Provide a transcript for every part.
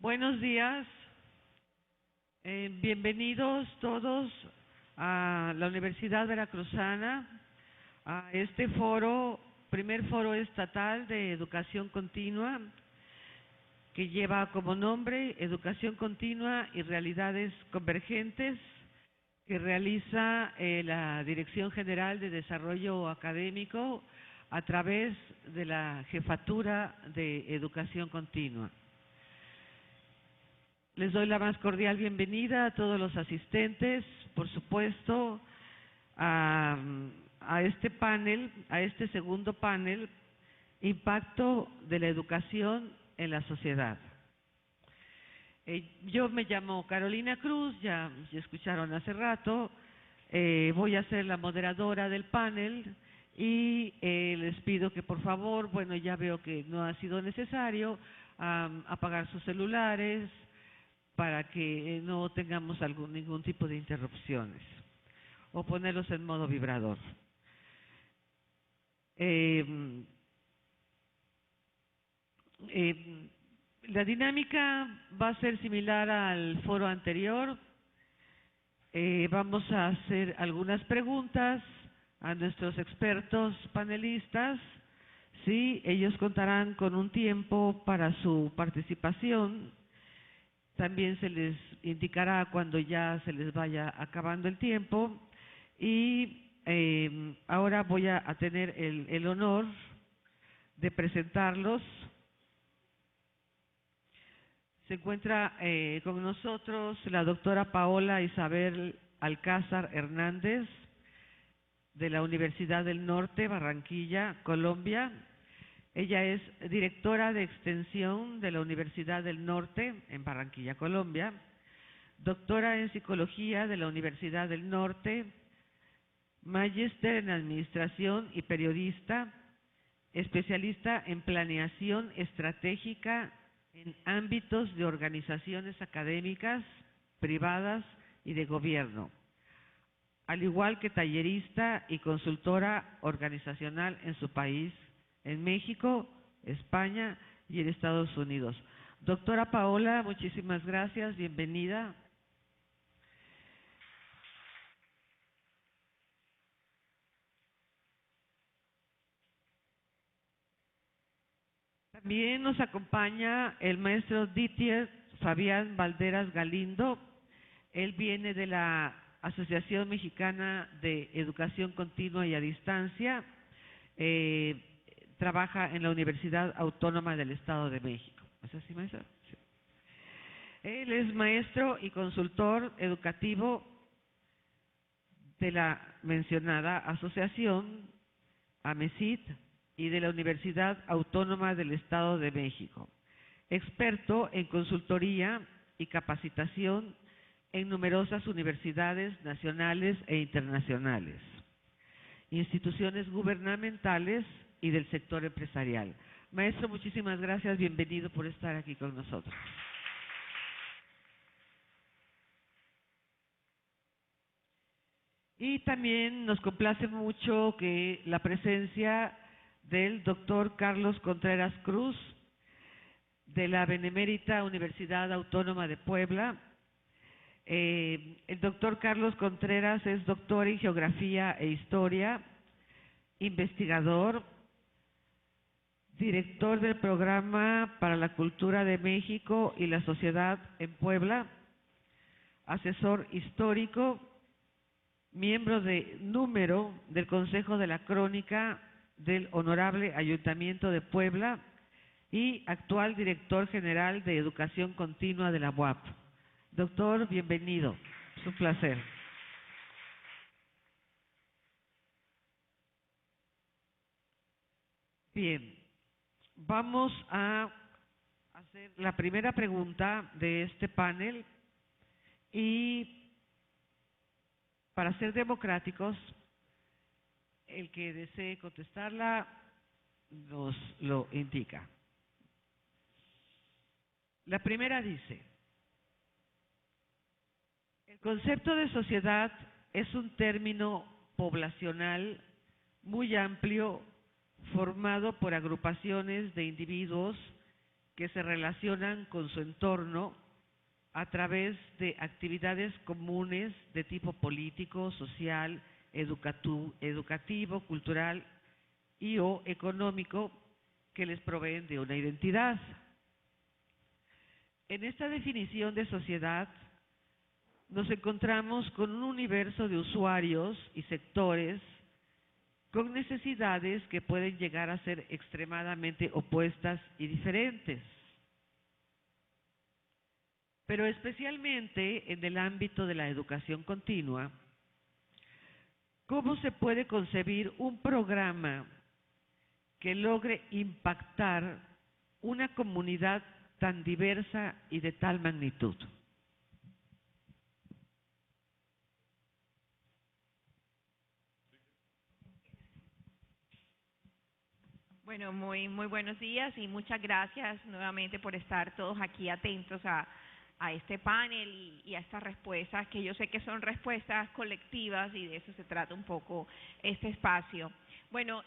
Buenos días, bienvenidos todos a la Universidad Veracruzana, a este foro, primer foro estatal de educación continua, que lleva como nombre Educación Continua y Realidades Convergentes, que realiza la Dirección General de Desarrollo Académico a través de la Jefatura de Educación Continua. Les doy la más cordial bienvenida a todos los asistentes, por supuesto, a este panel, a este segundo panel, Impacto de la Educación en la Sociedad. Yo me llamo Carolina Cruz, ya escucharon hace rato, voy a ser la moderadora del panel y les pido que por favor, bueno, ya veo que no ha sido necesario apagar sus celulares, para que no tengamos ningún tipo de interrupciones, o ponerlos en modo vibrador. La dinámica va a ser similar al foro anterior. Vamos a hacer algunas preguntas a nuestros expertos panelistas. Sí, ellos contarán con un tiempo para su participación. También se les indicará cuando ya se les vaya acabando el tiempo. Y ahora voy a tener el honor de presentarlos. Se encuentra con nosotros la doctora Paola Isabel Alcázar Hernández, de la Universidad del Norte, Barranquilla, Colombia. Ella es directora de extensión de la Universidad del Norte en Barranquilla, Colombia, doctora en psicología de la Universidad del Norte, magíster en administración y periodista, especialista en planeación estratégica en ámbitos de organizaciones académicas, privadas y de gobierno, al igual que tallerista y consultora organizacional en su país, en México, España y en Estados Unidos. Doctora Paola, muchísimas gracias, bienvenida. También nos acompaña el maestro Didier Fabián Valderas Galindo. Él viene de la Asociación Mexicana de Educación Continua y a Distancia. Trabaja en la Universidad Autónoma del Estado de México. ¿Es así, maestro? Sí. Él es maestro y consultor educativo de la mencionada asociación, AMESIT, y de la Universidad Autónoma del Estado de México. Experto en consultoría y capacitación en numerosas universidades nacionales e internacionales, instituciones gubernamentales y del sector empresarial. Maestro, muchísimas gracias, bienvenido por estar aquí con nosotros. Y también nos complace mucho que la presencia del doctor Carlos Contreras Cruz, de la Benemérita Universidad Autónoma de Puebla. El doctor Carlos Contreras es doctor en Geografía e Historia, investigador, director del Programa para la Cultura de México y la Sociedad en Puebla, asesor histórico, miembro de número del Consejo de la Crónica del Honorable Ayuntamiento de Puebla y actual director general de Educación Continua de la UAP. Doctor, bienvenido, es un placer. Bien, vamos a hacer la primera pregunta de este panel y para ser democráticos, el que desee contestarla nos lo indica. La primera dice: el concepto de sociedad es un término poblacional muy amplio formado por agrupaciones de individuos que se relacionan con su entorno a través de actividades comunes de tipo político, social, educativo, cultural y o económico que les proveen de una identidad. En esta definición de sociedad nos encontramos con un universo de usuarios y sectores con necesidades que pueden llegar a ser extremadamente opuestas y diferentes. Pero especialmente en el ámbito de la educación continua, ¿cómo se puede concebir un programa que logre impactar una comunidad tan diversa y de tal magnitud? Bueno, muy buenos días y muchas gracias nuevamente por estar todos aquí atentos a este panel y a estas respuestas, que yo sé que son respuestas colectivas y de eso se trata un poco este espacio. Bueno,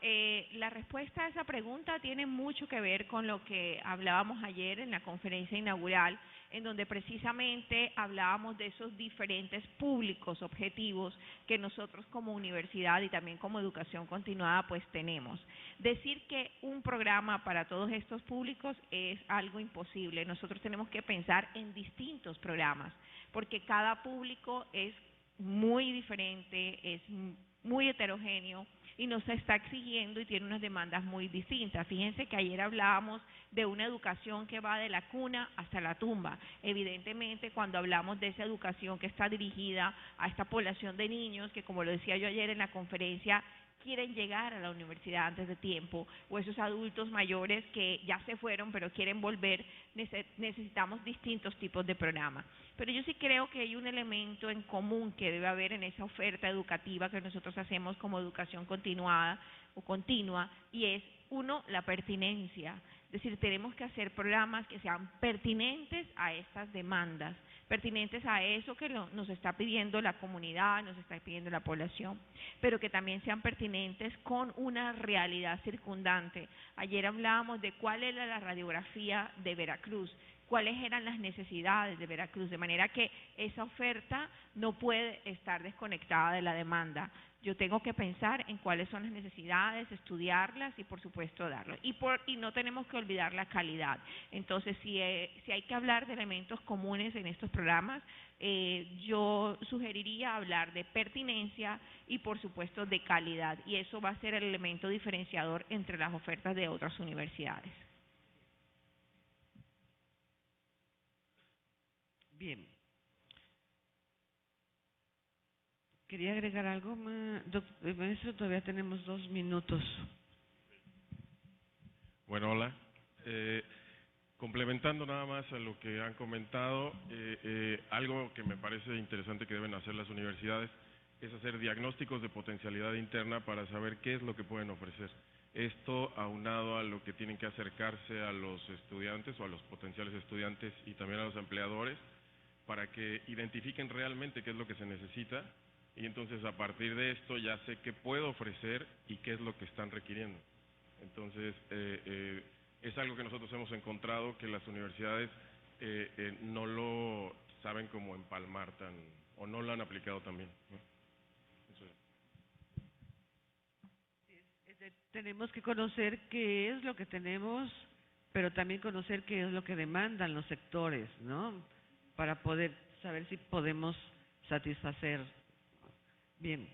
la respuesta a esa pregunta tiene mucho que ver con lo que hablábamos ayer en la conferencia inaugural, en donde precisamente hablábamos de esos diferentes públicos objetivos que nosotros como universidad y también como educación continuada pues tenemos. Decir que un programa para todos estos públicos es algo imposible. Nosotros tenemos que pensar en distintos programas, porque cada público es muy diferente, es muy heterogéneo y nos está exigiendo y tiene unas demandas muy distintas. Fíjense que ayer hablábamos de una educación que va de la cuna hasta la tumba. Evidentemente, cuando hablamos de esa educación que está dirigida a esta población de niños, que como lo decía yo ayer en la conferencia, quieren llegar a la universidad antes de tiempo, o esos adultos mayores que ya se fueron pero quieren volver, necesitamos distintos tipos de programas. Pero yo sí creo que hay un elemento en común que debe haber en esa oferta educativa que nosotros hacemos como educación continuada o continua, y es, uno, la pertinencia. Es decir, tenemos que hacer programas que sean pertinentes a estas demandas, pertinentes a eso que nos está pidiendo la comunidad, nos está pidiendo la población, pero que también sean pertinentes con una realidad circundante. Ayer hablábamos de cuál era la radiografía de Veracruz, cuáles eran las necesidades de Veracruz, de manera que esa oferta no puede estar desconectada de la demanda. Yo tengo que pensar en cuáles son las necesidades, estudiarlas y por supuesto darlo. Y no tenemos que olvidar la calidad. Entonces, si hay que hablar de elementos comunes en estos programas, yo sugeriría hablar de pertinencia y por supuesto de calidad. Y eso va a ser el elemento diferenciador entre las ofertas de otras universidades. Bien. ¿Quería agregar algo más? Maestro, todavía tenemos 2 minutos. Bueno, hola. Complementando nada más a lo que han comentado, algo que me parece interesante que deben hacer las universidades es hacer diagnósticos de potencialidad interna para saber qué es lo que pueden ofrecer. Esto aunado a lo que tienen que acercarse a los estudiantes o a los potenciales estudiantes y también a los empleadores para que identifiquen realmente qué es lo que se necesita y entonces a partir de esto ya sé qué puedo ofrecer y qué es lo que están requiriendo. Entonces, es algo que nosotros hemos encontrado que las universidades no lo saben cómo empalmar o no lo han aplicado tan bien, ¿no? Tenemos que conocer qué es lo que tenemos, pero también conocer qué es lo que demandan los sectores, ¿no? Para poder saber si podemos satisfacer. Bien.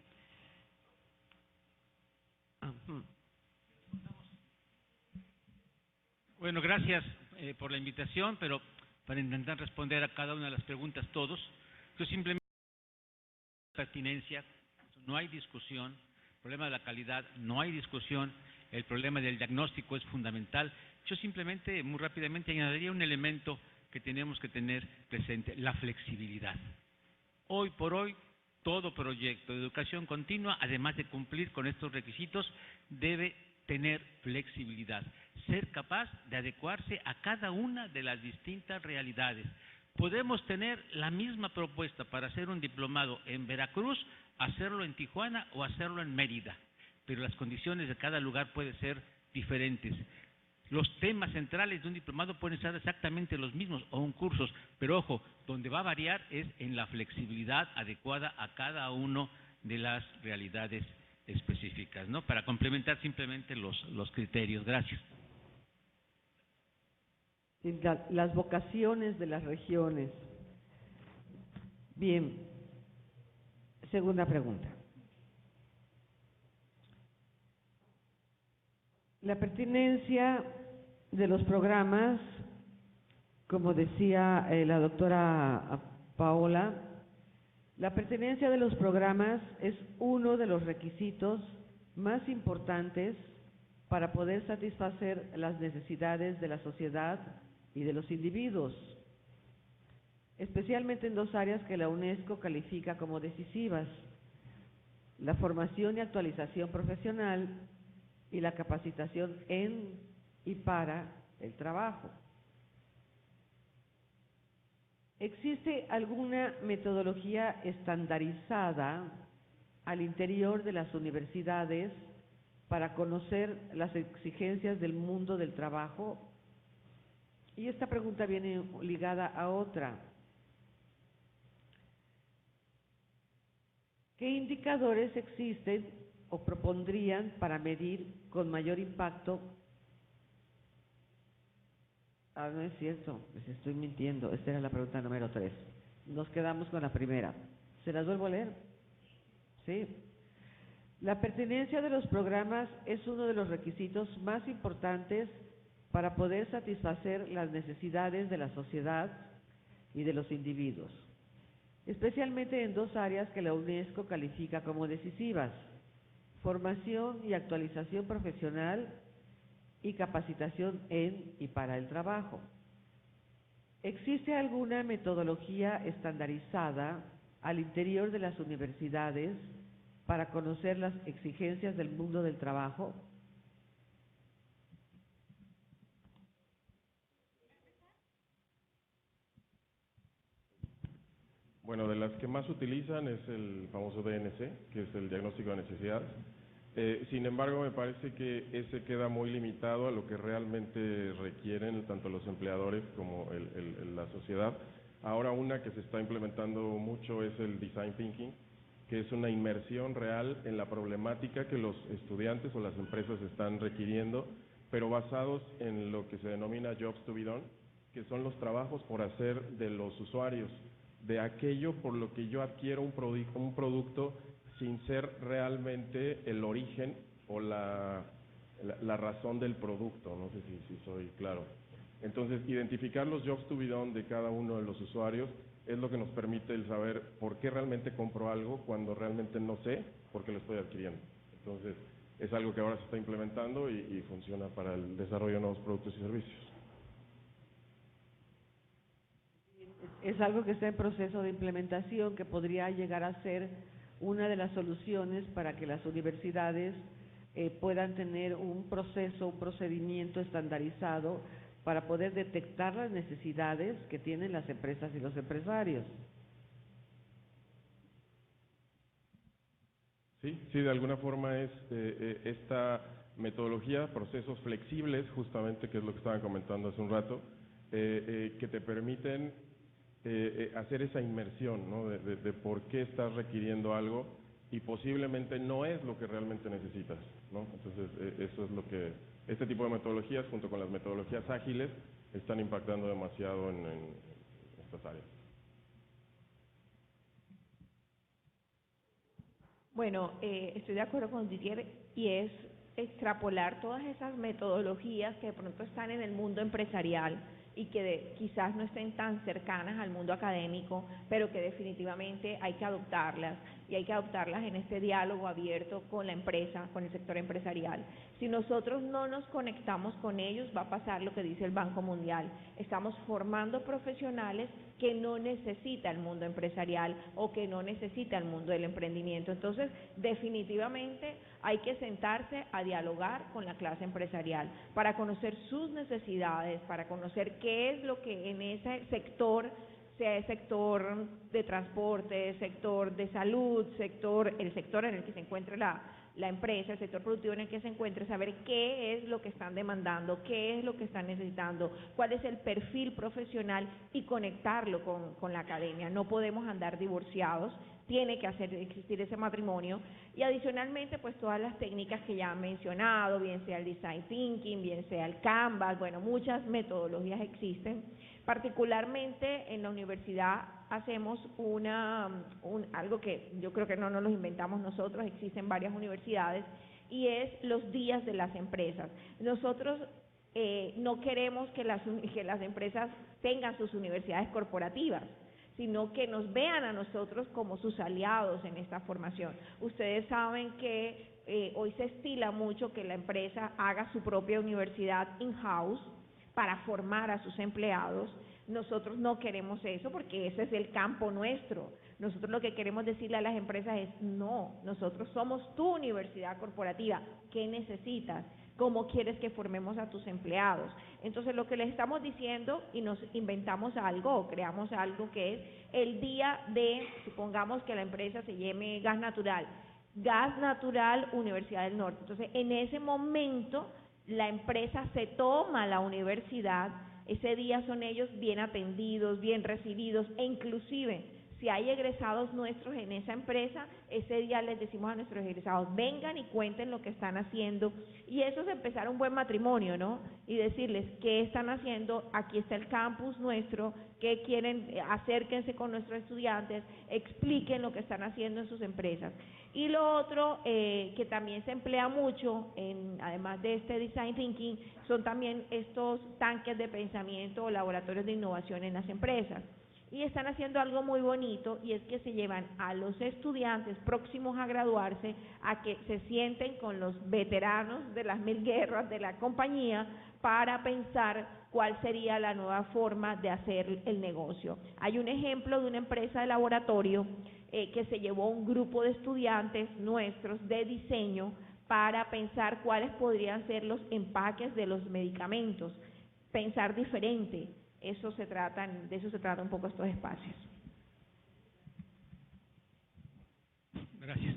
Bueno, gracias por la invitación, pero para intentar responder a cada una de las preguntas todos, yo simplemente pertinencia, no hay discusión, el problema de la calidad, no hay discusión, el problema del diagnóstico es fundamental. Yo simplemente, muy rápidamente, añadiría un elemento que tenemos que tener presente, la flexibilidad. Hoy por hoy, todo proyecto de educación continua, además de cumplir con estos requisitos, debe tener flexibilidad, ser capaz de adecuarse a cada una de las distintas realidades. Podemos tener la misma propuesta para hacer un diplomado en Veracruz, hacerlo en Tijuana o hacerlo en Mérida, pero las condiciones de cada lugar pueden ser diferentes. Los temas centrales de un diplomado pueden ser exactamente los mismos o un curso, pero ojo, donde va a variar es en la flexibilidad adecuada a cada uno de las realidades específicas, ¿no? Para complementar simplemente los criterios. Gracias. Las vocaciones de las regiones. Bien, segunda pregunta. La pertinencia de los programas, como decía la doctora Paola, la pertinencia de los programas es uno de los requisitos más importantes para poder satisfacer las necesidades de la sociedad y de los individuos, especialmente en dos áreas que la UNESCO califica como decisivas: la formación y actualización profesional y la capacitación en y para el trabajo. ¿Existe alguna metodología estandarizada al interior de las universidades para conocer las exigencias del mundo del trabajo? Y esta pregunta viene ligada a otra. ¿Qué indicadores existen o propondrían para medir con mayor impacto? No es cierto, les estoy mintiendo. Esta era la pregunta número 3. Nos quedamos con la primera. ¿Se las vuelvo a leer? Sí. La pertinencia de los programas es uno de los requisitos más importantes para poder satisfacer las necesidades de la sociedad y de los individuos, especialmente en dos áreas que la UNESCO califica como decisivas: formación y actualización profesional y capacitación en y para el trabajo. ¿Existe alguna metodología estandarizada al interior de las universidades para conocer las exigencias del mundo del trabajo? Bueno, de las que más utilizan es el famoso DNC, que es el diagnóstico de necesidades. Sin embargo, me parece que ese queda muy limitado a lo que realmente requieren tanto los empleadores como la sociedad. Ahora una que se está implementando mucho es el Design Thinking, que es una inmersión real en la problemática que los estudiantes o las empresas están requiriendo, pero basados en lo que se denomina Jobs to be Done, que son los trabajos por hacer de los usuarios, de aquello por lo que yo adquiero un producto sin ser realmente el origen o la razón del producto. No sé si soy claro. Entonces, identificar los jobs to be done de cada uno de los usuarios es lo que nos permite el saber por qué realmente compro algo cuando realmente no sé por qué lo estoy adquiriendo. Entonces, es algo que ahora se está implementando y funciona para el desarrollo de nuevos productos y servicios. Es algo que está en proceso de implementación, que podría llegar a ser una de las soluciones para que las universidades puedan tener un proceso, un procedimiento estandarizado para poder detectar las necesidades que tienen las empresas y los empresarios. Sí, de alguna forma es esta metodología, procesos flexibles, justamente, que es lo que estaban comentando hace un rato, que te permiten hacer esa inmersión, ¿no? de por qué estás requiriendo algo y posiblemente no es lo que realmente necesitas, ¿no? Entonces, eso es lo que este tipo de metodologías, junto con las metodologías ágiles, están impactando demasiado en estas áreas. Bueno, estoy de acuerdo con Didier, y es extrapolar todas esas metodologías que de pronto están en el mundo empresarial y que quizás no estén tan cercanas al mundo académico, pero que definitivamente hay que adoptarlas, y hay que adoptarlas en este diálogo abierto con la empresa, con el sector empresarial. Si nosotros no nos conectamos con ellos, va a pasar lo que dice el Banco Mundial: estamos formando profesionales que no necesita el mundo empresarial o que no necesita el mundo del emprendimiento. Entonces, definitivamente hay que sentarse a dialogar con la clase empresarial para conocer sus necesidades, para conocer qué es lo que en ese sector, sea el sector de transporte, sector de salud, el sector en el que se encuentre la empresa, el sector productivo en el que se encuentre, saber qué es lo que están demandando, qué es lo que están necesitando, cuál es el perfil profesional y conectarlo con la academia. No podemos andar divorciados, tiene que existir ese matrimonio, y adicionalmente pues todas las técnicas que ya han mencionado, bien sea el design thinking, bien sea el Canvas, bueno, muchas metodologías existen. Particularmente en la universidad hacemos algo que yo creo que no nos lo inventamos nosotros, existen varias universidades, y es los días de las empresas. Nosotros no queremos que las empresas tengan sus universidades corporativas, sino que nos vean a nosotros como sus aliados en esta formación. Ustedes saben que hoy se estila mucho que la empresa haga su propia universidad in-house para formar a sus empleados. Nosotros no queremos eso porque ese es el campo nuestro. Nosotros lo que queremos decirle a las empresas es, no, nosotros somos tu universidad corporativa. ¿Qué necesitas? ¿Cómo quieres que formemos a tus empleados? Entonces lo que les estamos diciendo, y nos inventamos algo o creamos algo, que es el día de, supongamos que la empresa se llame Gas Natural Universidad del Norte. Entonces en ese momento la empresa se toma la universidad, ese día son ellos bien atendidos, bien recibidos, e inclusive si hay egresados nuestros en esa empresa, ese día les decimos a nuestros egresados, vengan y cuenten lo que están haciendo, y eso es empezar un buen matrimonio, ¿no? Y decirles qué están haciendo, aquí está el campus nuestro, qué quieren, acérquense con nuestros estudiantes, expliquen lo que están haciendo en sus empresas. Y lo otro que también se emplea mucho, además de este design thinking, son también estos tanques de pensamiento o laboratorios de innovación en las empresas. Y están haciendo algo muy bonito, y es que se llevan a los estudiantes próximos a graduarse a que se sienten con los veteranos de las 1000 guerras de la compañía para pensar cuál sería la nueva forma de hacer el negocio. Hay un ejemplo de una empresa de laboratorio que se llevó un grupo de estudiantes nuestros de diseño para pensar cuáles podrían ser los empaques de los medicamentos, pensar diferente. De eso se trata un poco estos espacios. Gracias.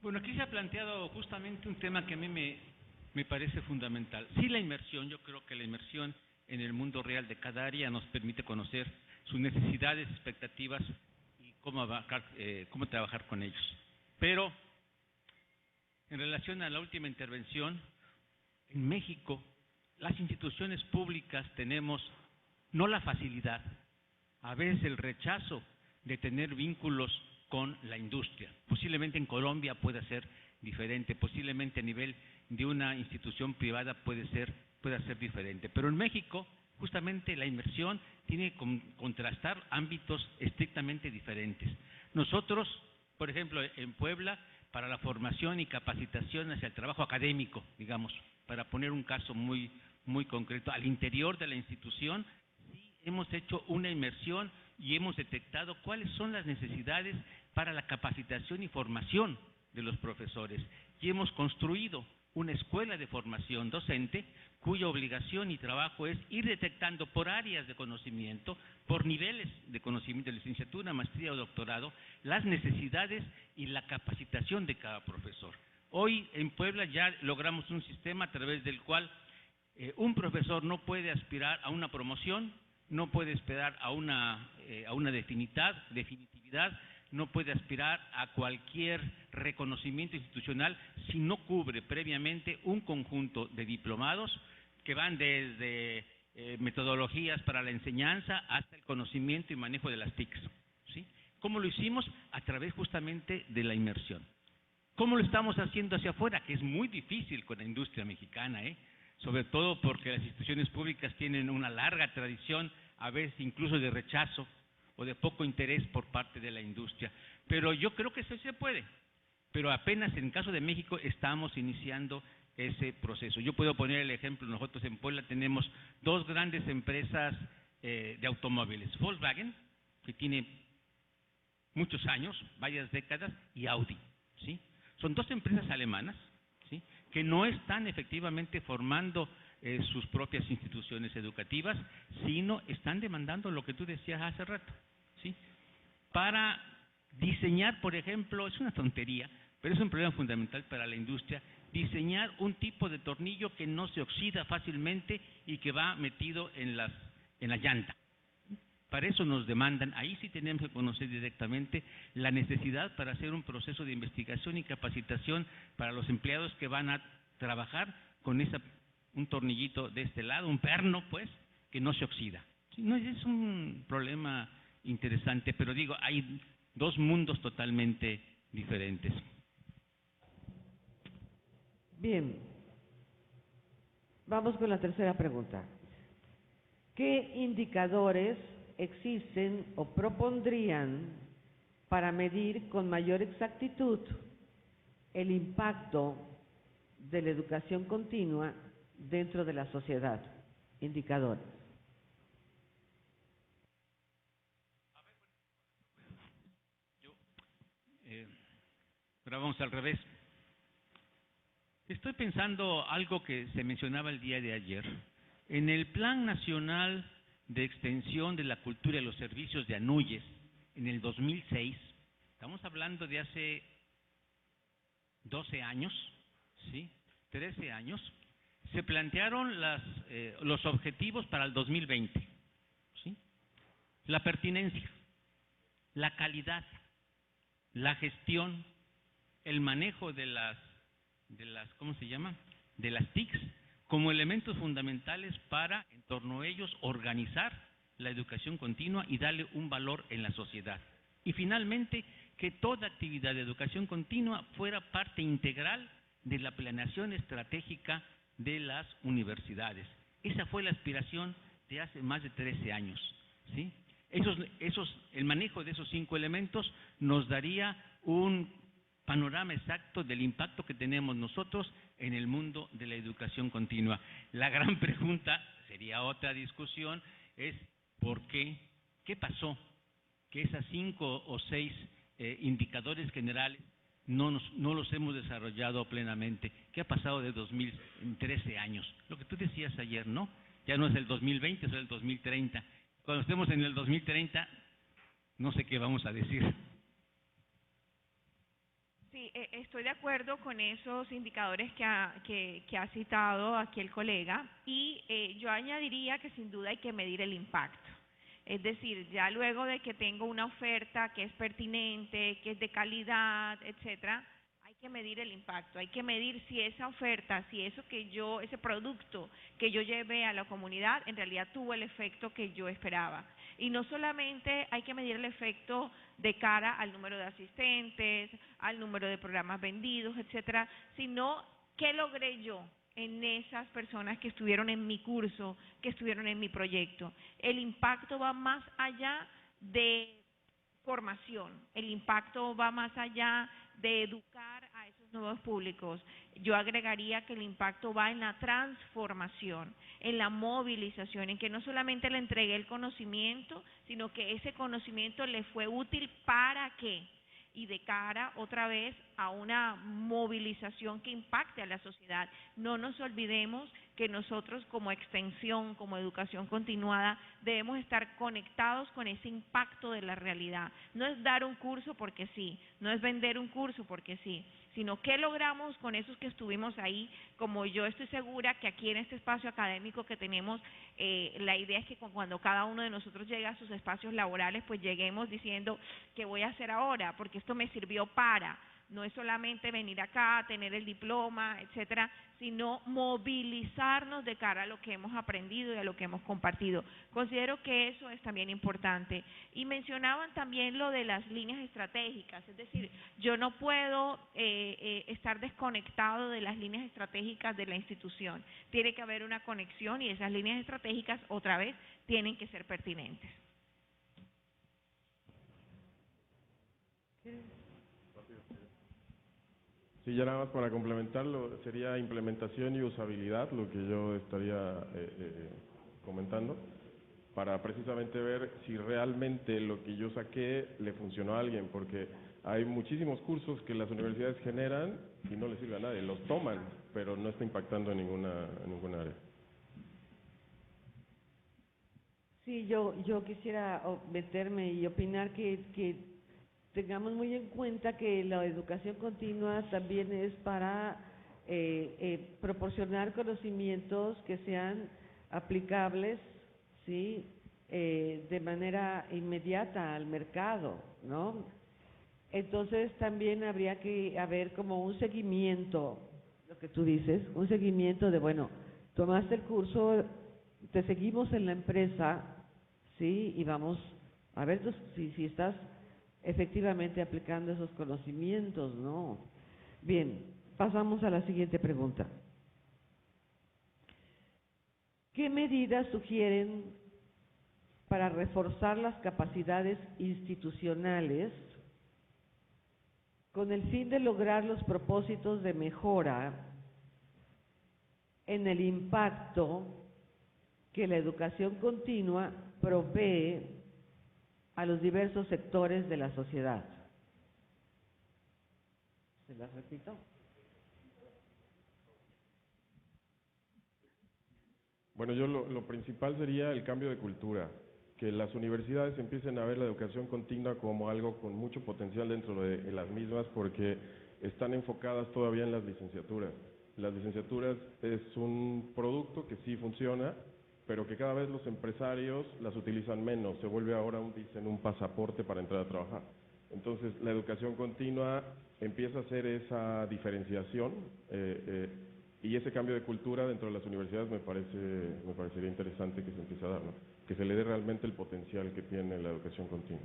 Bueno, aquí se ha planteado justamente un tema que a mí me parece fundamental. Sí, la inmersión, yo creo que la inmersión en el mundo real de cada área nos permite conocer sus necesidades, expectativas y cómo trabajar con ellos. Pero, en relación a la última intervención, en México, las instituciones públicas tenemos no la facilidad, a veces el rechazo de tener vínculos con la industria. Posiblemente en Colombia pueda ser diferente, posiblemente a nivel de una institución privada pueda ser diferente. Pero en México, justamente la inmersión tiene que contrastar ámbitos estrictamente diferentes. Nosotros, por ejemplo, en Puebla, para la formación y capacitación hacia el trabajo académico, digamos, para poner un caso muy concreto, al interior de la institución, hemos hecho una inmersión y hemos detectado cuáles son las necesidades para la capacitación y formación de los profesores. Y hemos construido una escuela de formación docente cuya obligación y trabajo es ir detectando por áreas de conocimiento, por niveles de conocimiento de licenciatura, maestría o doctorado, las necesidades y la capacitación de cada profesor. Hoy en Puebla ya logramos un sistema a través del cual un profesor no puede aspirar a una promoción, no puede esperar a una definitividad, no puede aspirar a cualquier reconocimiento institucional si no cubre previamente un conjunto de diplomados que van desde metodologías para la enseñanza hasta el conocimiento y manejo de las TICs, ¿sí? ¿Cómo lo hicimos? A través justamente de la inmersión. ¿Cómo lo estamos haciendo hacia afuera? Que es muy difícil con la industria mexicana, sobre todo porque las instituciones públicas tienen una larga tradición, a veces incluso de rechazo o de poco interés por parte de la industria. Pero yo creo que eso se puede, pero apenas en el caso de México estamos iniciando ese proceso. Yo puedo poner el ejemplo, nosotros en Puebla tenemos dos grandes empresas de automóviles, Volkswagen, que tiene muchos años, varias décadas, y Audi, ¿sí? Son dos empresas alemanas, ¿sí?, que no están efectivamente formando sus propias instituciones educativas, sino están demandando lo que tú decías hace rato, ¿sí? Para diseñar, por ejemplo, es una tontería, pero es un problema fundamental para la industria diseñar un tipo de tornillo que no se oxida fácilmente y que va metido en la llanta. Para eso nos demandan, ahí sí tenemos que conocer directamente la necesidad para hacer un proceso de investigación y capacitación para los empleados que van a trabajar con un tornillito de este lado, un perno, pues, que no se oxida. Sí, no, es un problema interesante, pero digo, hay dos mundos totalmente diferentes. Bien, vamos con la tercera pregunta. ¿Qué indicadores existen o propondrían para medir con mayor exactitud el impacto de la educación continua dentro de la sociedad? Indicadores. Pero vamos al revés. Estoy pensando algo que se mencionaba el día de ayer. En el Plan Nacional de Extensión de la Cultura y los Servicios de ANUYES, en el 2006, estamos hablando de hace 12 años, ¿sí? 13 años, se plantearon los objetivos para el 2020, ¿sí? La pertinencia, la calidad, la gestión, el manejo de las ¿cómo se llama?, de las TICs, como elementos fundamentales para, en torno a ellos, organizar la educación continua y darle un valor en la sociedad. Y finalmente, que toda actividad de educación continua fuera parte integral de la planeación estratégica de las universidades. Esa fue la aspiración de hace más de 13 años, ¿sí? El manejo de esos 5 elementos nos daría un panorama exacto del impacto que tenemos nosotros en el mundo de la educación continua. La gran pregunta, sería otra discusión, es ¿por qué? ¿Qué pasó? Que esas 5 o 6 indicadores generales no los hemos desarrollado plenamente. ¿Qué ha pasado de 13 años? Lo que tú decías ayer, ¿no? Ya no es el 2020, es el 2030. Cuando estemos en el 2030, no sé qué vamos a decir. Sí, estoy de acuerdo con esos indicadores que ha citado aquí el colega y yo añadiría que sin duda hay que medir el impacto. Es decir, ya luego de que tengo una oferta que es pertinente, que es de calidad, etcétera, hay que medir el impacto, hay que medir si esa oferta, si ese producto que yo llevé a la comunidad en realidad tuvo el efecto que yo esperaba. Y no solamente hay que medir el efecto de cara al número de asistentes, al número de programas vendidos, etcétera, sino qué logré yo en esas personas que estuvieron en mi curso, que estuvieron en mi proyecto. El impacto va más allá de formación, el impacto va más allá de educar a esos nuevos públicos. Yo agregaría que el impacto va en la transformación, en la movilización, en que no solamente le entregué el conocimiento, sino que ese conocimiento le fue útil para qué, y de cara otra vez a una movilización que impacte a la sociedad. No nos olvidemos que nosotros como extensión, como educación continuada, debemos estar conectados con ese impacto de la realidad. No es dar un curso porque sí, no es vender un curso porque sí, sino qué logramos con esos que estuvimos ahí. Como yo estoy segura que aquí en este espacio académico que tenemos, la idea es que cuando cada uno de nosotros llegue a sus espacios laborales, pues lleguemos diciendo ¿qué voy a hacer ahora? Porque esto me sirvió para… No es solamente venir acá, tener el diploma, etcétera, sino movilizarnos de cara a lo que hemos aprendido y a lo que hemos compartido. Considero que eso es también importante. Y mencionaban también lo de las líneas estratégicas, es decir, yo no puedo estar desconectado de las líneas estratégicas de la institución. Tiene que haber una conexión y esas líneas estratégicas, otra vez, tienen que ser pertinentes. Sí, ya nada más para complementarlo, sería implementación y usabilidad, lo que yo estaría comentando, para precisamente ver si realmente lo que yo saqué le funcionó a alguien, porque hay muchísimos cursos que las universidades generan y no les sirve a nadie, los toman, pero no está impactando en ninguna área. Sí, yo quisiera meterme y opinar que tengamos muy en cuenta que la educación continua también es para proporcionar conocimientos que sean aplicables, ¿sí? De manera inmediata al mercado, ¿no? Entonces también habría que haber como un seguimiento, lo que tú dices, un seguimiento de, bueno, tomaste el curso, te seguimos en la empresa, ¿sí? Y vamos a ver si estás efectivamente aplicando esos conocimientos, ¿no? Bien, pasamos a la siguiente pregunta. ¿Qué medidas sugieren para reforzar las capacidades institucionales con el fin de lograr los propósitos de mejora en el impacto que la educación continua provee a los diversos sectores de la sociedad? ¿Se las repito? Bueno, lo principal sería el cambio de cultura, que las universidades empiecen a ver la educación continua como algo con mucho potencial dentro de las mismas, porque están enfocadas todavía en las licenciaturas. Las licenciaturas es un producto que sí funciona, pero que cada vez los empresarios las utilizan menos, se vuelve ahora un pasaporte para entrar a trabajar. Entonces, la educación continua empieza a hacer esa diferenciación y ese cambio de cultura dentro de las universidades me parecería interesante que se empiece a dar, ¿no? Que se le dé realmente el potencial que tiene la educación continua.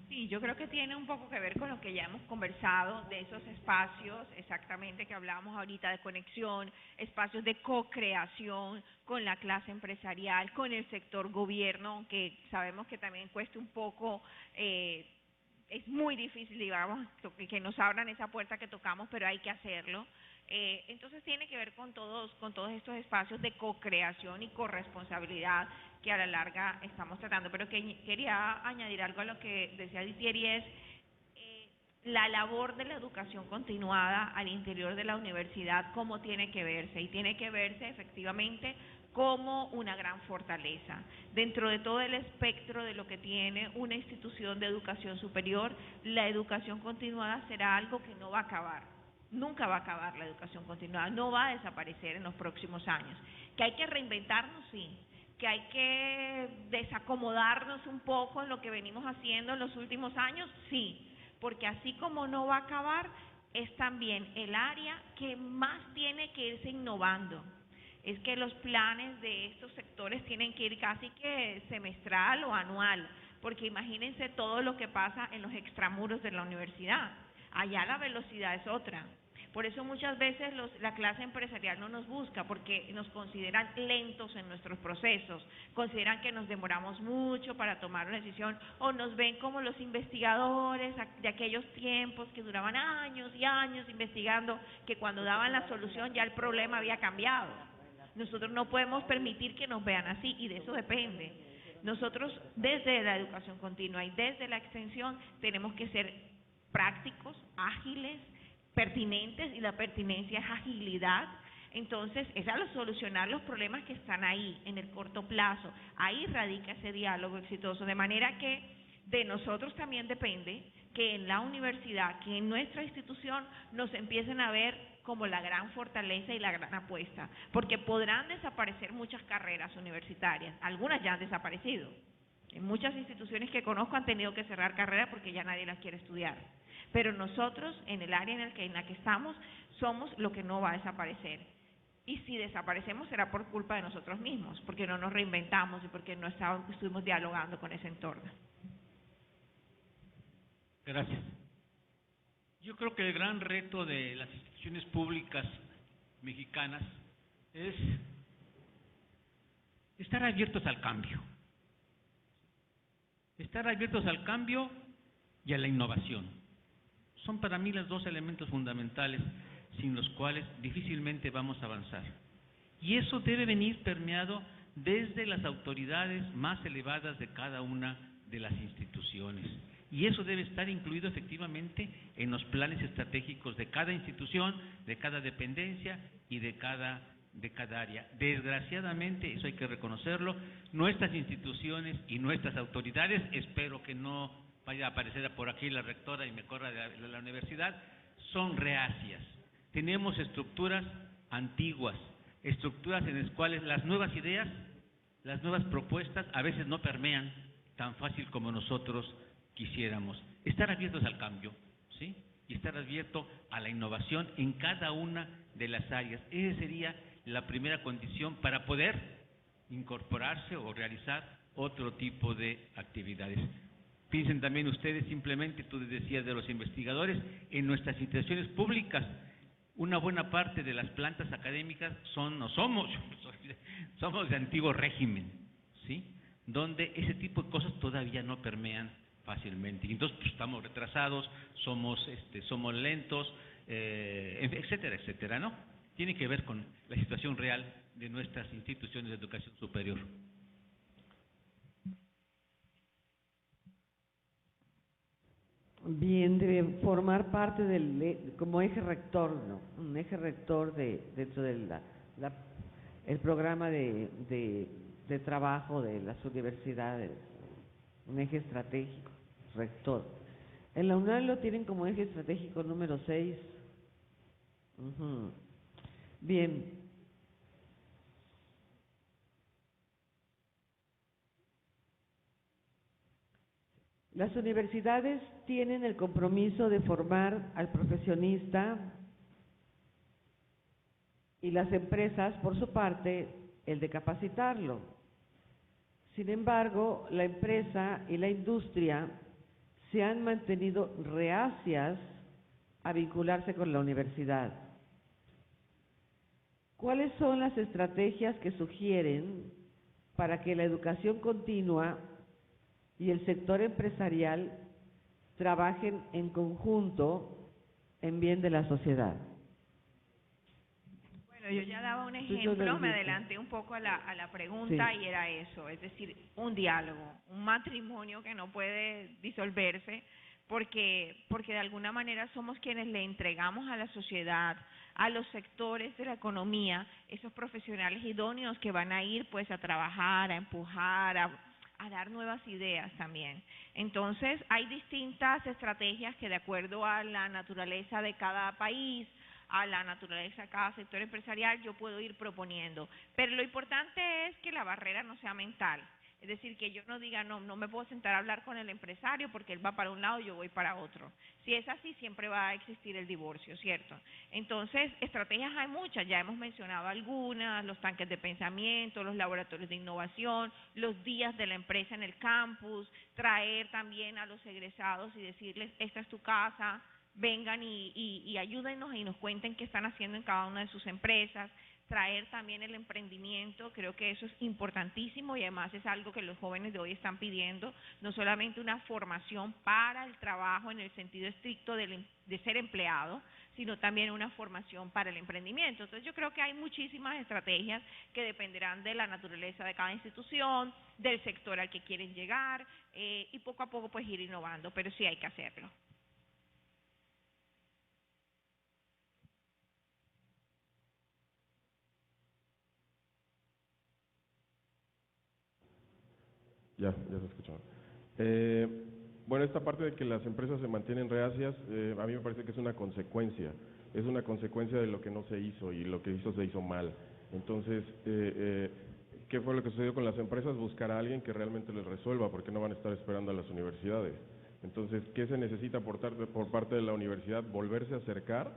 Sí, yo creo que tiene un poco que ver con lo que ya hemos conversado de esos espacios, exactamente que hablábamos ahorita de conexión, espacios de co-creación con la clase empresarial, con el sector gobierno, aunque sabemos que también cuesta un poco, es muy difícil, digamos, que nos abran esa puerta que tocamos, pero hay que hacerlo. Entonces tiene que ver con todos estos espacios de co-creación y corresponsabilidad que a la larga estamos tratando. Pero quería añadir algo a lo que decía Ditier, y es la labor de la educación continuada al interior de la universidad, cómo tiene que verse, y tiene que verse efectivamente como una gran fortaleza. Dentro de todo el espectro de lo que tiene una institución de educación superior, la educación continuada será algo que no va a acabar. Nunca va a acabar la educación continuada, no va a desaparecer en los próximos años. ¿Que hay que reinventarnos? Sí. ¿Que hay que desacomodarnos un poco en lo que venimos haciendo en los últimos años? Sí, porque así como no va a acabar, es también el área que más tiene que irse innovando. Es que los planes de estos sectores tienen que ir casi que semestral o anual, porque imagínense todo lo que pasa en los extramuros de la universidad. Allá la velocidad es otra. Por eso muchas veces la clase empresarial no nos busca, porque nos consideran lentos en nuestros procesos, consideran que nos demoramos mucho para tomar una decisión, o nos ven como los investigadores de aquellos tiempos que duraban años y años investigando, que cuando daban la solución ya el problema había cambiado. Nosotros no podemos permitir que nos vean así, y de eso depende. Nosotros desde la educación continua y desde la extensión tenemos que ser prácticos, ágiles, pertinentes, y la pertinencia es agilidad. Entonces, es a solucionar los problemas que están ahí en el corto plazo. Ahí radica ese diálogo exitoso, de manera que de nosotros también depende que en la universidad, que en nuestra institución nos empiecen a ver como la gran fortaleza y la gran apuesta, porque podrán desaparecer muchas carreras universitarias, algunas ya han desaparecido. En muchas instituciones que conozco han tenido que cerrar carreras porque ya nadie las quiere estudiar. Pero nosotros, en el área en la que estamos, somos lo que no va a desaparecer. Y si desaparecemos será por culpa de nosotros mismos, porque no nos reinventamos y porque no estuvimos dialogando con ese entorno. Gracias. Yo creo que el gran reto de las instituciones públicas mexicanas es estar abiertos al cambio. Estar abiertos al cambio y a la innovación. Son para mí los dos elementos fundamentales sin los cuales difícilmente vamos a avanzar. Y eso debe venir permeado desde las autoridades más elevadas de cada una de las instituciones. Y eso debe estar incluido efectivamente en los planes estratégicos de cada institución, de cada dependencia y de cada área. Desgraciadamente, eso hay que reconocerlo, nuestras instituciones y nuestras autoridades, espero que no vaya a aparecer por aquí la rectora y me corra de la universidad, son reacias. Tenemos estructuras antiguas, estructuras en las cuales las nuevas ideas, las nuevas propuestas a veces no permean tan fácil como nosotros quisiéramos. Estar abiertos al cambio, ¿sí? Y estar abierto a la innovación en cada una de las áreas. Esa sería la primera condición para poder incorporarse o realizar otro tipo de actividades. Piensen también ustedes, simplemente, tú decías de los investigadores, en nuestras instituciones públicas, una buena parte de las plantas académicas somos de antiguo régimen, ¿sí? Donde ese tipo de cosas todavía no permean fácilmente. Y entonces pues, estamos retrasados, somos lentos, etcétera, etcétera, ¿no? Tiene que ver con la situación real de nuestras instituciones de educación superior. Bien, debe formar parte como eje rector, ¿no? Un eje rector dentro del el programa de trabajo de las universidades, un eje estratégico, rector. En la UNAM lo tienen como eje estratégico número 6. Bien. Las universidades tienen el compromiso de formar al profesionista y las empresas, por su parte, el de capacitarlo. Sin embargo, la empresa y la industria se han mantenido reacias a vincularse con la universidad. ¿Cuáles son las estrategias que sugieren para que la educación continua y el sector empresarial trabajen en conjunto en bien de la sociedad? Bueno, yo ya daba un ejemplo, me adelanté un poco a la pregunta, sí. Y era eso, es decir, un diálogo, un matrimonio que no puede disolverse porque de alguna manera somos quienes le entregamos a la sociedad, a los sectores de la economía, esos profesionales idóneos que van a ir pues a trabajar, a empujar, a dar nuevas ideas también. Entonces, hay distintas estrategias que de acuerdo a la naturaleza de cada país, a la naturaleza de cada sector empresarial, yo puedo ir proponiendo. Pero lo importante es que la barrera no sea mental. Es decir, que yo no diga, no me puedo sentar a hablar con el empresario porque él va para un lado y yo voy para otro. Si es así, siempre va a existir el divorcio, ¿cierto? Entonces, estrategias hay muchas, ya hemos mencionado algunas, los tanques de pensamiento, los laboratorios de innovación, los días de la empresa en el campus, traer también a los egresados y decirles, esta es tu casa, vengan y ayúdenos y nos cuenten qué están haciendo en cada una de sus empresas. Traer también el emprendimiento, creo que eso es importantísimo y además es algo que los jóvenes de hoy están pidiendo, no solamente una formación para el trabajo en el sentido estricto de ser empleado, sino también una formación para el emprendimiento. Entonces yo creo que hay muchísimas estrategias que dependerán de la naturaleza de cada institución, del sector al que quieren llegar y poco a poco pues ir innovando, pero sí hay que hacerlo. Ya se escuchó. Bueno, esta parte de que las empresas se mantienen reacias, a mí me parece que es una consecuencia de lo que no se hizo y lo que se hizo mal. Entonces, ¿qué fue lo que sucedió con las empresas? Buscar a alguien que realmente les resuelva, porque no van a estar esperando a las universidades. Entonces, ¿qué se necesita por parte de la universidad? Volverse a acercar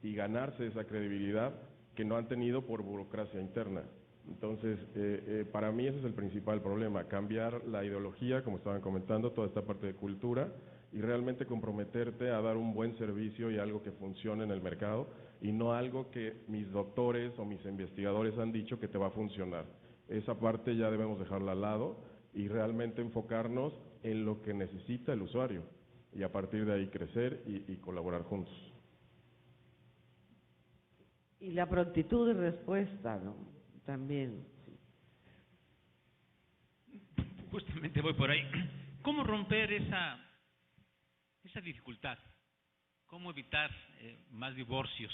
y ganarse esa credibilidad que no han tenido por burocracia interna. Entonces, para mí ese es el principal problema, cambiar la ideología, como estaban comentando, toda esta parte de cultura, y realmente comprometerte a dar un buen servicio y algo que funcione en el mercado, y no algo que mis doctores o mis investigadores han dicho que te va a funcionar. Esa parte ya debemos dejarla al lado y realmente enfocarnos en lo que necesita el usuario, y a partir de ahí crecer y colaborar juntos. Y la prontitud de respuesta, ¿no? También. Justamente voy por ahí. ¿Cómo romper esa dificultad? ¿Cómo evitar más divorcios?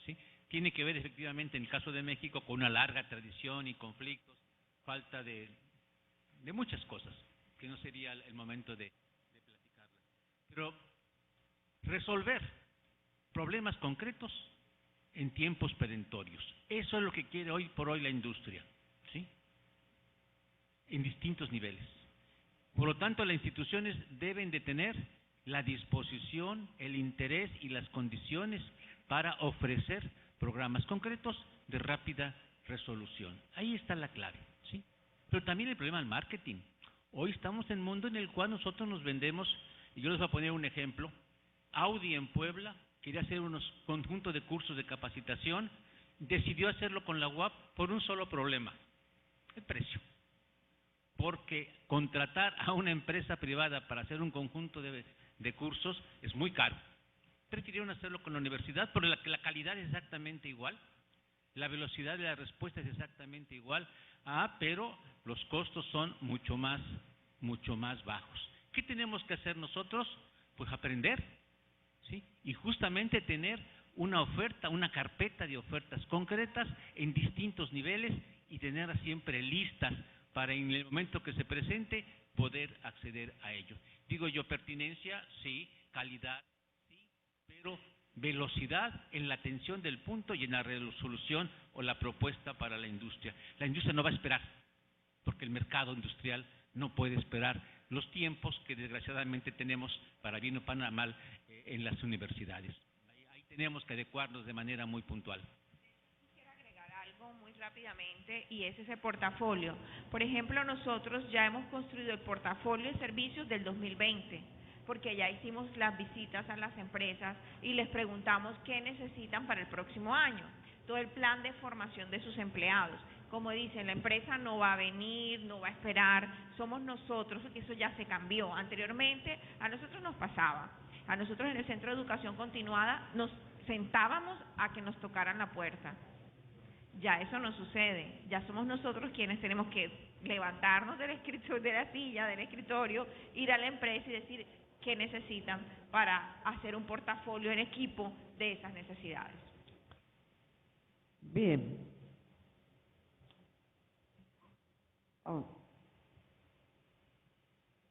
¿Sí? Tiene que ver efectivamente en el caso de México con una larga tradición y conflictos, falta de muchas cosas, que no sería el momento de platicarlas. pero resolver problemas concretos en tiempos perentorios. Eso es lo que quiere hoy por hoy la industria, ¿sí? En distintos niveles. Por lo tanto, las instituciones deben de tener la disposición, el interés y las condiciones para ofrecer programas concretos de rápida resolución. Ahí está la clave, ¿sí? Pero también el problema del marketing. Hoy estamos en un mundo en el cual nosotros nos vendemos, y yo les voy a poner un ejemplo. Audi en Puebla quería hacer unos conjuntos de cursos de capacitación, decidió hacerlo con la UAP por un solo problema: el precio. Porque contratar a una empresa privada para hacer un conjunto de cursos es muy caro. Prefirieron hacerlo con la universidad, pero la calidad es exactamente igual, la velocidad de la respuesta es exactamente igual, pero los costos son mucho más bajos. ¿Qué tenemos que hacer nosotros? Pues aprender, ¿sí? Y justamente tener una oferta, una carpeta de ofertas concretas en distintos niveles y tenerlas siempre listas para en el momento que se presente poder acceder a ello. Digo yo, pertinencia, sí, calidad, sí, pero velocidad en la atención del punto y en la resolución o la propuesta para la industria. La industria no va a esperar, porque el mercado industrial no puede esperar los tiempos que desgraciadamente tenemos, para bien o para mal, en las universidades. Ahí tenemos que adecuarnos de manera muy puntual. Muy rápidamente, y es ese portafolio. Por ejemplo, nosotros ya hemos construido el portafolio de servicios del 2020, porque ya hicimos las visitas a las empresas y les preguntamos qué necesitan para el próximo año, todo el plan de formación de sus empleados. Como dicen, la empresa no va a venir, no va a esperar, somos nosotros, porque eso ya se cambió. Anteriormente a nosotros nos pasaba, a nosotros en el Centro de Educación Continuada nos sentábamos a que nos tocaran la puerta. Ya eso no sucede, ya somos nosotros quienes tenemos que levantarnos del escritorio, de la silla, del escritorio, ir a la empresa y decir qué necesitan para hacer un portafolio en equipo de esas necesidades. Bien.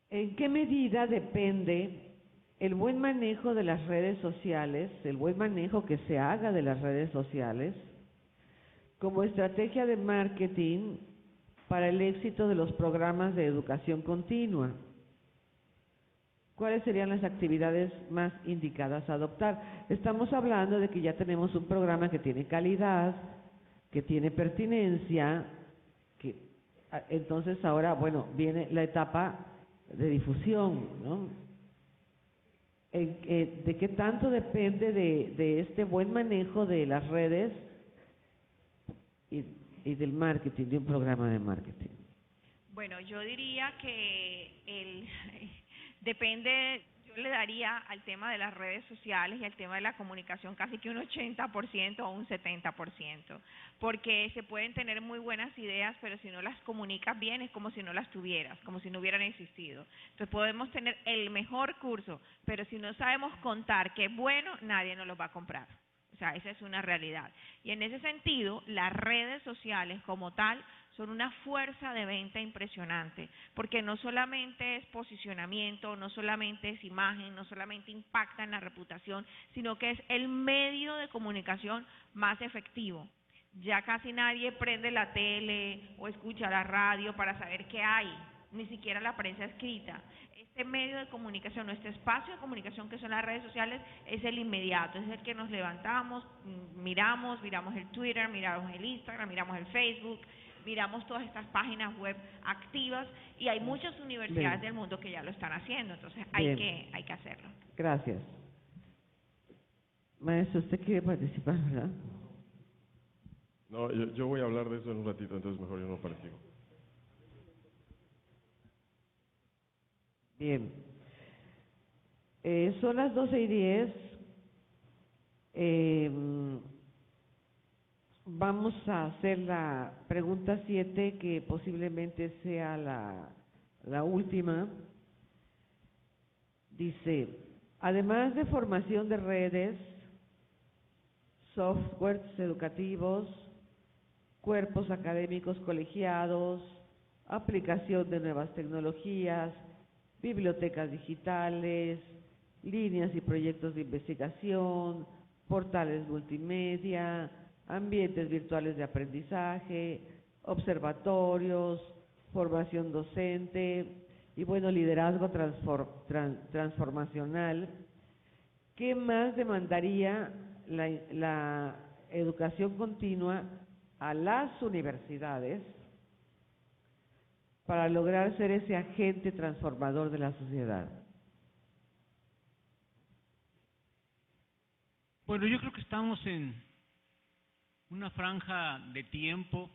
¿En qué medida depende el buen manejo de las redes sociales, el buen manejo que se haga de las redes sociales, como estrategia de marketing para el éxito de los programas de educación continua? ¿Cuáles serían las actividades más indicadas a adoptar? Estamos hablando de que ya tenemos un programa que tiene calidad, que tiene pertinencia, que entonces ahora, bueno, viene la etapa de difusión, ¿no? ¿De qué tanto depende de este buen manejo de las redes y del marketing, de un programa de marketing? Bueno, yo diría que depende, yo le daría al tema de las redes sociales y al tema de la comunicación casi que un 80% o un 70%, porque se pueden tener muy buenas ideas, pero si no las comunicas bien es como si no las tuvieras, como si no hubieran existido. Entonces podemos tener el mejor curso, pero si no sabemos contar que es bueno, nadie nos lo va a comprar. O sea, esa es una realidad. Y en ese sentido, las redes sociales como tal son una fuerza de venta impresionante, porque no solamente es posicionamiento, no solamente es imagen, no solamente impacta en la reputación, sino que es el medio de comunicación más efectivo. Ya casi nadie prende la tele o escucha la radio para saber qué hay, ni siquiera la prensa escrita. Este medio de comunicación, nuestro espacio de comunicación que son las redes sociales, es el inmediato, es el que nos levantamos, miramos el Twitter, miramos el Instagram, miramos el Facebook, miramos todas estas páginas web activas, y hay muchas universidades del mundo que ya lo están haciendo, entonces hay que hacerlo. Gracias. Maestro, usted quiere participar, ¿verdad? No, yo voy a hablar de eso en un ratito, entonces mejor yo no participo. Bien. Son las 12:10. Vamos a hacer la pregunta 7, que posiblemente sea la última. Dice, además de formación de redes, softwares educativos, cuerpos académicos colegiados, aplicación de nuevas tecnologías, bibliotecas digitales, líneas y proyectos de investigación, portales multimedia, ambientes virtuales de aprendizaje, observatorios, formación docente y bueno, liderazgo transformacional. ¿Qué más demandaría la educación continua a las universidades para lograr ser ese agente transformador de la sociedad? Bueno, yo creo que estamos en una franja de tiempo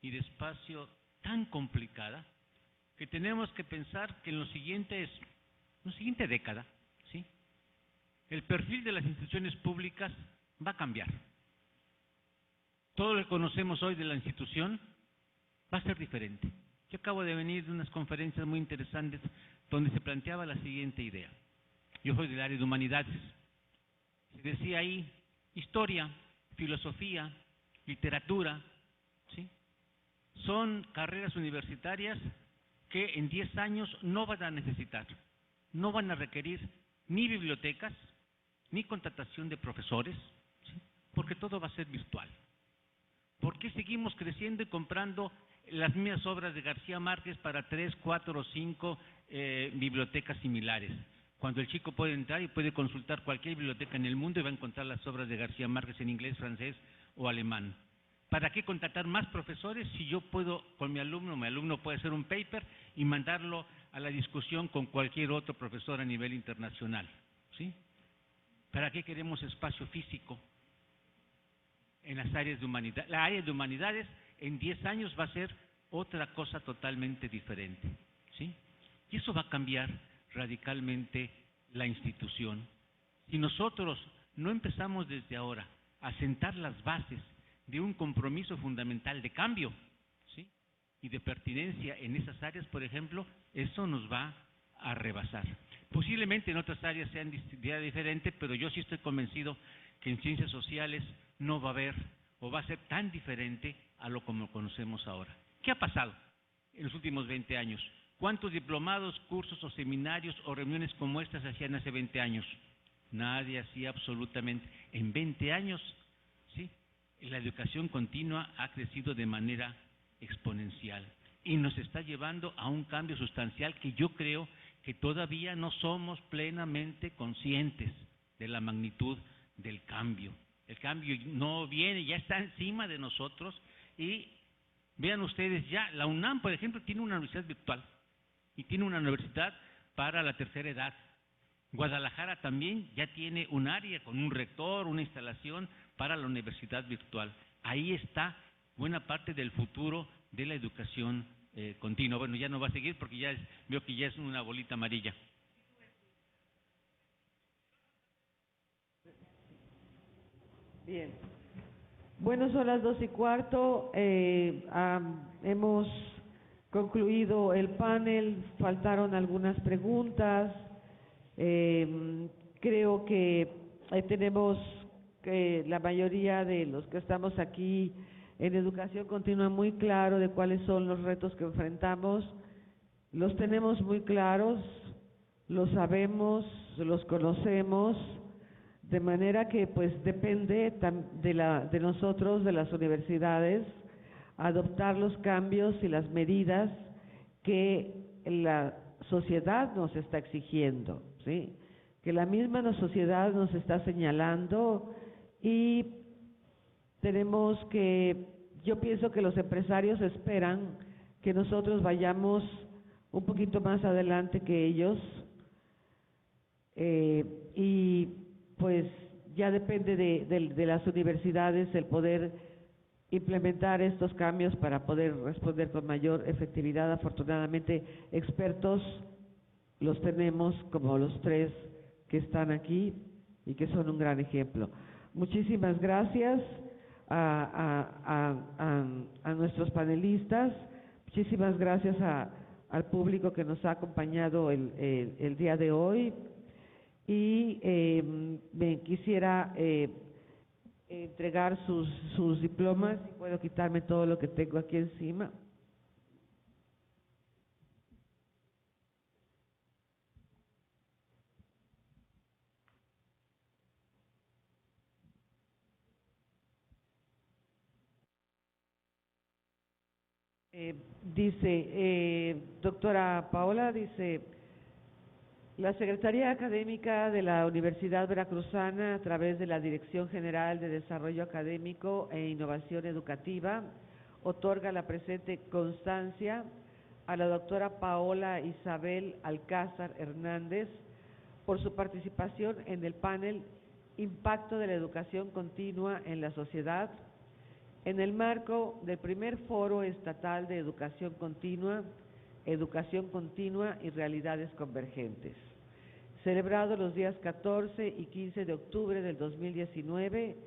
y de espacio tan complicada que tenemos que pensar que en la siguiente década, ¿sí?, el perfil de las instituciones públicas va a cambiar. Todo lo que conocemos hoy de la institución va a ser diferente. Yo acabo de venir de unas conferencias muy interesantes donde se planteaba la siguiente idea. Yo soy del área de humanidades. Se decía ahí historia, filosofía, literatura, ¿sí?, son carreras universitarias que en 10 años no van a necesitar, no van a requerir ni bibliotecas, ni contratación de profesores, ¿sí?, porque todo va a ser virtual. ¿Por qué seguimos creciendo y comprando las mismas obras de García Márquez para 3, 4 o 5 bibliotecas similares? Cuando el chico puede entrar y puede consultar cualquier biblioteca en el mundo y va a encontrar las obras de García Márquez en inglés, francés o alemán. ¿Para qué contratar más profesores si yo puedo con mi alumno puede hacer un paper y mandarlo a la discusión con cualquier otro profesor a nivel internacional? ¿Sí? ¿Para qué queremos espacio físico en las áreas de humanidad? La área de humanidades en 10 años va a ser otra cosa totalmente diferente, ¿sí? Y eso va a cambiar radicalmente la institución. Si nosotros no empezamos desde ahora a sentar las bases de un compromiso fundamental de cambio, ¿sí?, y de pertinencia en esas áreas, por ejemplo, eso nos va a rebasar. Posiblemente en otras áreas sean diferentes, pero yo sí estoy convencido que en ciencias sociales no va a haber o va a ser tan diferente a lo como conocemos ahora. ¿Qué ha pasado en los últimos 20 años? ¿Cuántos diplomados, cursos o seminarios o reuniones como estas se hacían hace 20 años? Nadie hacía absolutamente. En 20 años, ¿sí?, la educación continua ha crecido de manera exponencial y nos está llevando a un cambio sustancial que yo creo que todavía no somos plenamente conscientes de la magnitud del cambio. El cambio no viene, ya está encima de nosotros y vean ustedes ya, la UNAM, por ejemplo, tiene una universidad virtual y tiene una universidad para la tercera edad. Guadalajara también ya tiene un área con un rector, una instalación para la universidad virtual. Ahí está buena parte del futuro de la educación continua. Bueno, ya no va a seguir porque veo que ya es una bolita amarilla. Bien. Bueno, son las 2:15. Hemos concluido el panel. Faltaron algunas preguntas. Creo que tenemos la mayoría de los que estamos aquí en educación continua muy claro de cuáles son los retos que enfrentamos. Los tenemos muy claros, los sabemos, los conocemos, de manera que pues depende de nosotros, de las universidades, adoptar los cambios y las medidas que la sociedad nos está exigiendo, ¿sí?, que la misma sociedad nos está señalando y tenemos que, yo pienso que los empresarios esperan que nosotros vayamos un poquito más adelante que ellos y pues ya depende de las universidades el poder implementar estos cambios para poder responder con mayor efectividad. Afortunadamente, expertos los tenemos como los 3 que están aquí y que son un gran ejemplo. Muchísimas gracias a nuestros panelistas, muchísimas gracias al público que nos ha acompañado el día de hoy y me quisiera entregar sus diplomas, y puedo quitarme todo lo que tengo aquí encima. Doctora Paola, dice, la Secretaría Académica de la Universidad Veracruzana, a través de la Dirección General de Desarrollo Académico e Innovación Educativa, otorga la presente constancia a la doctora Paola Isabel Alcázar Hernández por su participación en el panel Impacto de la Educación Continua en la Sociedad, en el marco del primer Foro Estatal de Educación Continua y Realidades Convergentes, celebrado los días 14 y 15 de octubre del 2019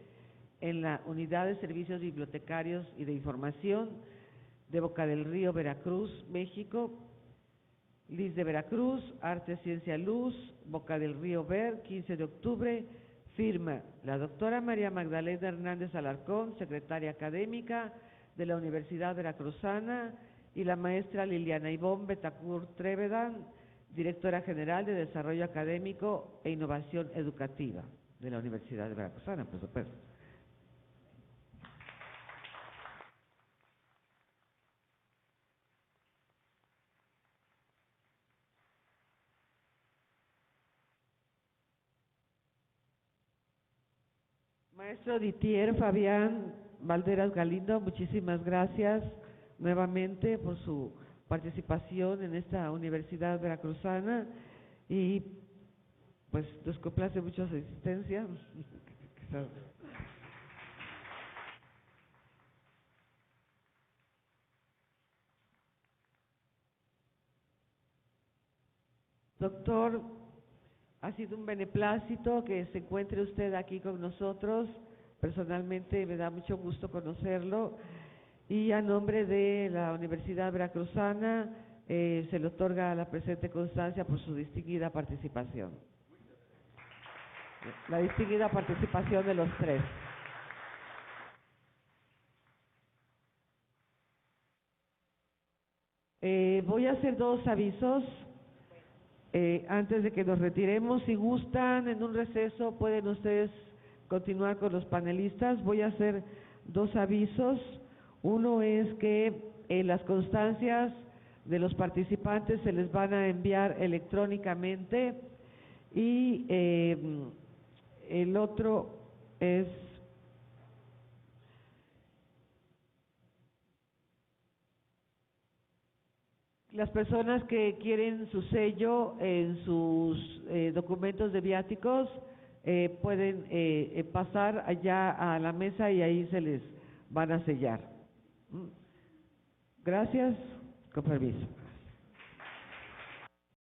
en la Unidad de Servicios Bibliotecarios y de Información de Boca del Río, Veracruz, México, LIS de Veracruz, Arte, Ciencia, Luz, Boca del Río, Ver, 15 de octubre, firma la doctora María Magdalena Hernández Alarcón, secretaria académica de la Universidad Veracruzana, y la maestra Liliana Ivonne Betancourt Trevedan, directora general de Desarrollo Académico e Innovación Educativa de la Universidad de Veracruzana, por supuesto. Maestro Ditier Fabián Valderas Galindo, muchísimas gracias nuevamente por su participación en esta Universidad Veracruzana y pues nos complace mucho su existencia. Doctor, ha sido un beneplácito que se encuentre usted aquí con nosotros. Personalmente me da mucho gusto conocerlo y a nombre de la Universidad Veracruzana se le otorga la presente constancia por su distinguida participación. La distinguida participación de los tres. Voy a hacer dos avisos. Antes de que nos retiremos, si gustan, en un receso pueden ustedes continuar con los panelistas. Voy a hacer dos avisos. Uno es que las constancias de los participantes se les van a enviar electrónicamente y el otro es las personas que quieren su sello en sus documentos de viáticos pueden pasar allá a la mesa y ahí se les van a sellar. Gracias, con permiso.